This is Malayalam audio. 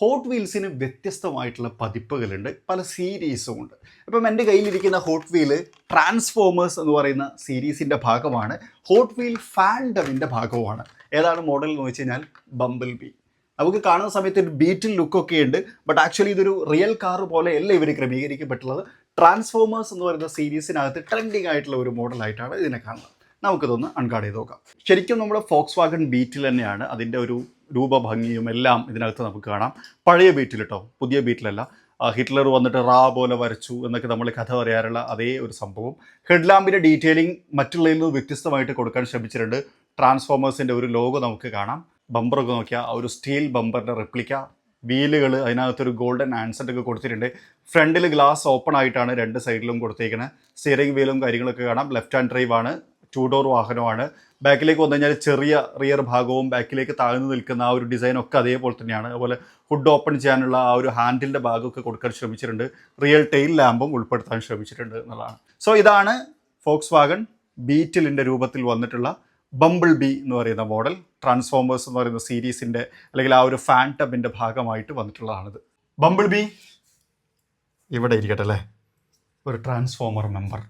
ഹോട്ട് വീൽസിന് വ്യത്യസ്തമായിട്ടുള്ള പതിപ്പുകളുണ്ട്, പല സീരീസും ഉണ്ട്. അപ്പം എൻ്റെ കയ്യിലിരിക്കുന്ന ഹോട്ട് വീല് ട്രാൻസ്ഫോമേഴ്സ് എന്ന് പറയുന്ന സീരീസിൻ്റെ ഭാഗമാണ്. ഹോട്ട് വീൽ ഫാൻഡമിൻ്റെ ഭാഗവുമാണ്. ഏതാണ് മോഡൽ എന്ന് വെച്ച് കഴിഞ്ഞാൽ ബംബിൾ ബി. നമുക്ക് കാണുന്ന സമയത്ത് ഒരു ബീറ്റിൽ ലുക്കൊക്കെ ഉണ്ട്, ബട്ട് ആക്ച്വലി ഇതൊരു റിയൽ കാർ പോലെയല്ല ഇവർ ക്രമീകരിക്കപ്പെട്ടുള്ളത്. ട്രാൻസ്ഫോമേഴ്സ് എന്ന് പറയുന്ന സീരീസിനകത്ത് ട്രെൻഡിങ് ആയിട്ടുള്ള ഒരു മോഡലായിട്ടാണ് ഇതിനെ കാണുന്നത്. നമുക്കിതൊന്ന് അൺഗാർഡ് ചെയ്ത് നോക്കാം. ശരിക്കും നമ്മുടെ ഫോക്സ് വാഗൺ ബീറ്റിൽ തന്നെയാണ്, അതിൻ്റെ ഒരു രൂപഭംഗിയും എല്ലാം ഇതിനകത്ത് നമുക്ക് കാണാം. പഴയ ബീറ്റിൽ കേട്ടോ, പുതിയ ബീറ്റിലല്ല. ഹിറ്റ്ലർ വന്നിട്ട് റാ പോലെ വരച്ചു എന്നൊക്കെ നമ്മൾ കഥ പറയാറുള്ള അതേ ഒരു സംഭവം. ഹെഡ്ലാമ്പിൻ്റെ ഡീറ്റെയിലിംഗ് മറ്റുള്ളതിൽ നിന്ന് വ്യത്യസ്തമായിട്ട് കൊടുക്കാൻ ശ്രമിച്ചിട്ടുണ്ട്. ട്രാൻസ്ഫോമേഴ്സിൻ്റെ ഒരു ലോഗോ നമുക്ക് കാണാം. ബമ്പറൊക്കെ നോക്കിയാൽ ഒരു സ്റ്റീൽ ബമ്പറിൻ്റെ റെപ്ലിക്ക. വീലുകൾ അതിനകത്തൊരു ഗോൾഡൻ ആൻസെൻ്റ് ഒക്കെ കൊടുത്തിട്ടുണ്ട്. ഫ്രണ്ടിൽ ഗ്ലാസ് ഓപ്പൺ ആയിട്ടാണ് രണ്ട് സൈഡിലും കൊടുത്തേക്കുന്നത്. സ്റ്റിയറിംഗ് വീലും കാര്യങ്ങളൊക്കെ കാണാം. ലെഫ്റ്റ് ഹാൻഡ് ഡ്രൈവ് ആണ്, 2 ഡോർ വാഹനമാണ്. ബാക്കിലേക്ക് വന്നു കഴിഞ്ഞാൽ ചെറിയ റിയർ ഭാഗവും ബാക്കിലേക്ക് താഴ്ന്നു നിൽക്കുന്ന ആ ഒരു ഡിസൈനൊക്കെ അതേപോലെ തന്നെയാണ്. അതുപോലെ ഹുഡ് ഓപ്പൺ ചെയ്യാനുള്ള ആ ഒരു ഹാൻഡിലിൻ്റെ ഭാഗമൊക്കെ കൊടുക്കാൻ ശ്രമിച്ചിട്ടുണ്ട്. റിയൽ ടെയിൽ ലാമ്പും ഉൾപ്പെടുത്താൻ ശ്രമിച്ചിട്ടുണ്ട് എന്നുള്ളതാണ്. സോ ഇതാണ് ഫോക്സ് വാഗൺ ബീറ്റിലിൻ്റെ രൂപത്തിൽ വന്നിട്ടുള്ള ബംബിൾ ബി എന്ന് പറയുന്ന മോഡൽ. ട്രാൻസ്ഫോമേഴ്സ് എന്ന് പറയുന്ന സീരീസിൻ്റെ അല്ലെങ്കിൽ ആ ഒരു ഫാൻടമിൻ്റെ ഭാഗമായിട്ട് വന്നിട്ടുള്ളതാണിത്. ബംബിൾ ബി ഇവിടെ ഇരിക്കട്ടെ അല്ലേ, ഒരു ട്രാൻസ്ഫോമർ മെമ്പർ.